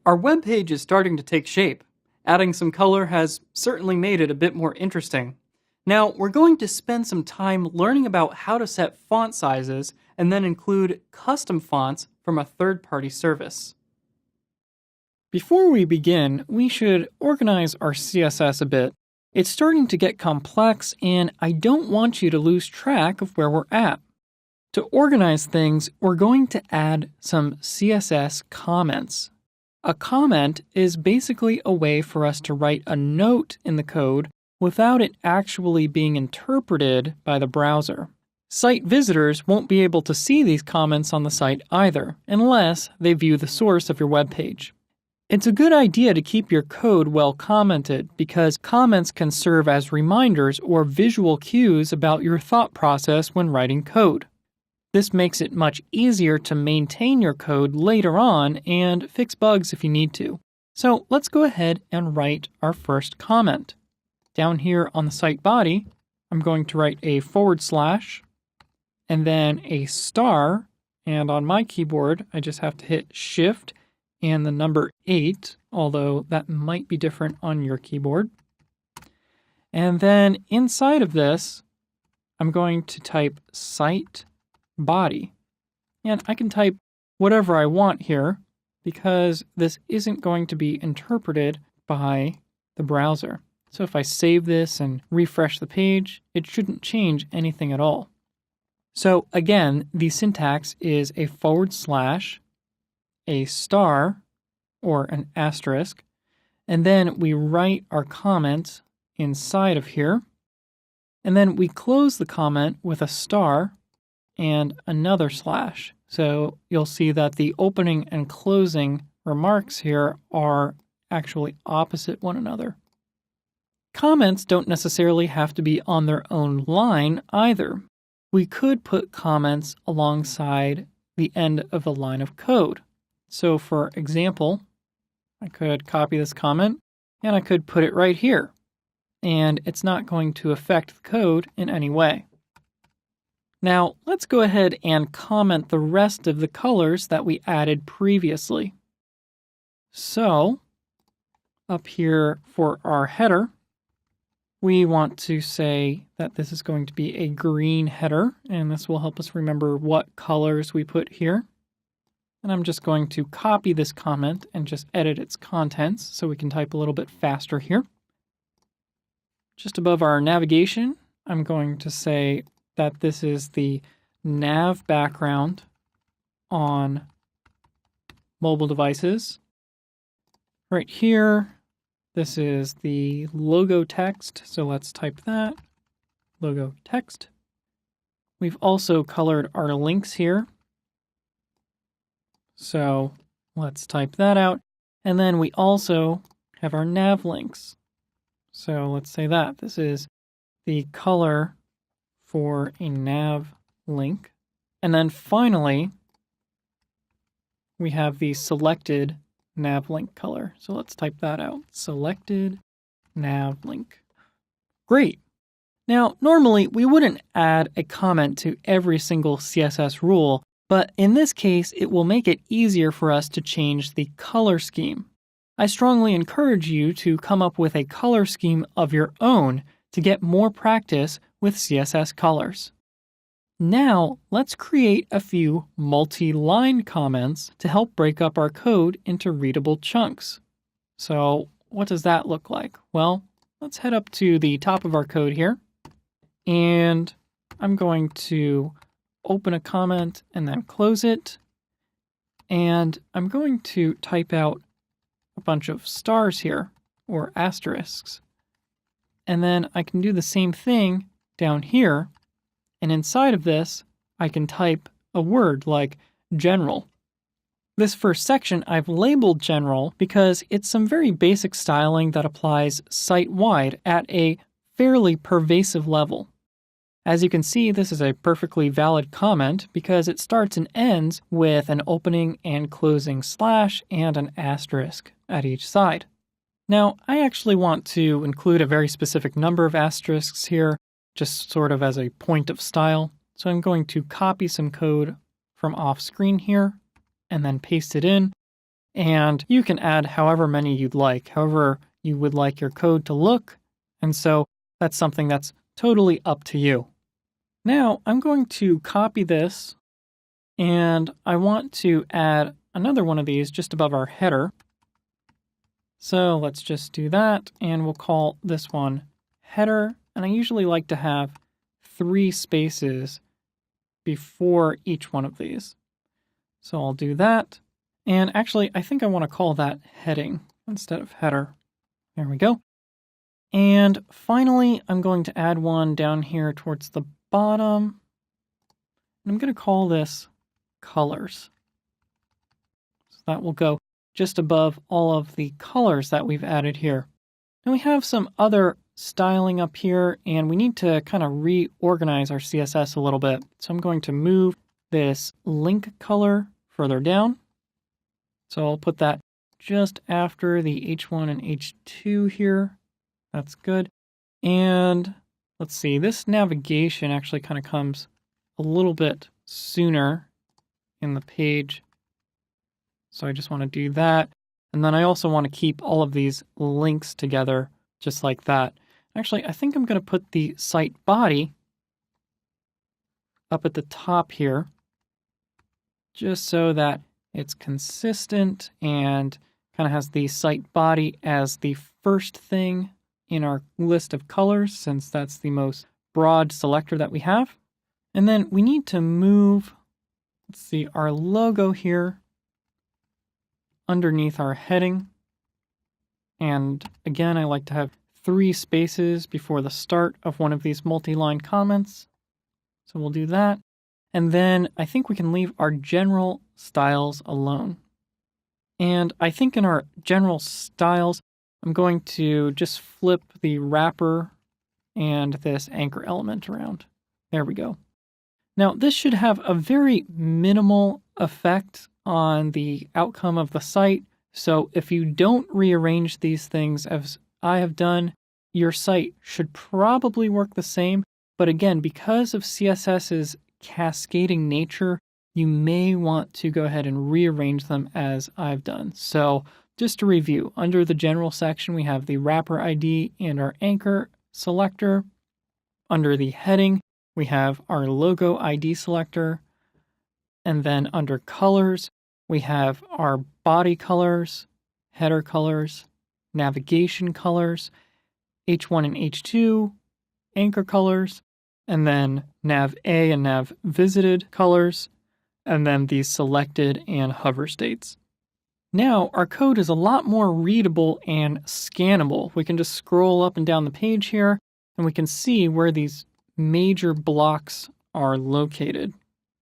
Our web page is starting to take shape. Adding some color has certainly made it a bit more interesting. Now, we're going to spend some time learning about how to set font sizes and then include custom fonts from a third-party service. Before we begin, we should organize our CSS a bit. It's starting to get complex, and I don't want you to lose track of where we're at. To organize things, we're going to add some CSS comments. A comment is basically a way for us to write a note in the code without it actually being interpreted by the browser. Site visitors won't be able to see these comments on the site either, unless they view the source of your web page. It's a good idea to keep your code well commented because comments can serve as reminders or visual cues about your thought process when writing code. This makes it much easier to maintain your code later on and fix bugs if you need to. So let's go ahead and write our first comment. Down here on the site body, I'm going to write a / and then a star, and on my keyboard, I just have to hit Shift and the number 8, although that might be different on your keyboard. And then inside of this, I'm going to type site body. And I can type whatever I want here because this isn't going to be interpreted by the browser. So if I save this and refresh the page, it shouldn't change anything at all. So again, the syntax is a /, a star, or an asterisk, and then we write our comment inside of here, and then we close the comment with a star and another /. So you'll see that the opening and closing remarks here are actually opposite one another. Comments don't necessarily have to be on their own line either. We could put comments alongside the end of a line of code. So for example, I could copy this comment and I could put it right here, and it's not going to affect the code in any way. Now, let's go ahead and comment the rest of the colors that we added previously. So, up here for our header, we want to say that this is going to be a green header, and this will help us remember what colors we put here. And I'm just going to copy this comment and just edit its contents so we can type a little bit faster here. Just above our navigation, I'm going to say that this is the nav background on mobile devices. Right here, this is the logo text, so let's type that, logo text. We've also colored our links here, so let's type that out. And then we also have our nav links. So let's say that this is the color for a nav link. And then finally, we have the selected nav link color. So let's type that out. Selected nav link. Great. Now, normally we wouldn't add a comment to every single CSS rule, but in this case, it will make it easier for us to change the color scheme. I strongly encourage you to come up with a color scheme of your own to get more practice with CSS colors. Now, let's create a few multi-line comments to help break up our code into readable chunks. So, what does that look like? Well, let's head up to the top of our code here, and I'm going to open a comment and then close it, and I'm going to type out a bunch of stars here, or asterisks. And then I can do the same thing down here, and inside of this, I can type a word like general. This first section I've labeled general because it's some very basic styling that applies site-wide at a fairly pervasive level. As you can see, this is a perfectly valid comment because it starts and ends with an opening and closing slash and an asterisk at each side. Now, I actually want to include a very specific number of asterisks here, just sort of as a point of style. So I'm going to copy some code from off screen here and then paste it in. And you can add however many you'd like, however you would like your code to look. And so that's something that's totally up to you. Now I'm going to copy this, and I want to add another one of these just above our header. So let's just do that, and we'll call this one header. And I usually like to have 3 spaces before each one of these. So I'll do that. And actually, I think I want to call that heading instead of header. There we go. And finally, I'm going to add one down here towards the bottom. And I'm going to call this colors. So that will go just above all of the colors that we've added here. Now we have some other styling up here, and we need to kind of reorganize our CSS a little bit. So I'm going to move this link color further down. So I'll put that just after the H1 and H2 here. That's good. And let's see, this navigation actually kind of comes a little bit sooner in the page. So I just want to do that. And then I also want to keep all of these links together just like that. Actually, I think I'm going to put the site body up at the top here, just so that it's consistent and kind of has the site body as the first thing in our list of colors, since that's the most broad selector that we have. And then we need to move, let's see, our logo here underneath our heading. And again, I like to have 3 spaces before the start of one of these multi-line comments. So we'll do that. And then I think we can leave our general styles alone. And I think in our general styles, I'm going to just flip the wrapper and this anchor element around. There we go. Now, this should have a very minimal effect on the outcome of the site. So if you don't rearrange these things as I have done, your site should probably work the same. But again, because of CSS's cascading nature, you may want to go ahead and rearrange them as I've done. So just to review, under the general section, we have the wrapper ID and our anchor selector. Under the heading, we have our logo ID selector. And then under colors, we have our body colors, header colors, navigation colors, H1 and H2, anchor colors, and then nav A and nav visited colors, and then the selected and hover states. Now our code is a lot more readable and scannable. We can just scroll up and down the page here, and we can see where these major blocks are located.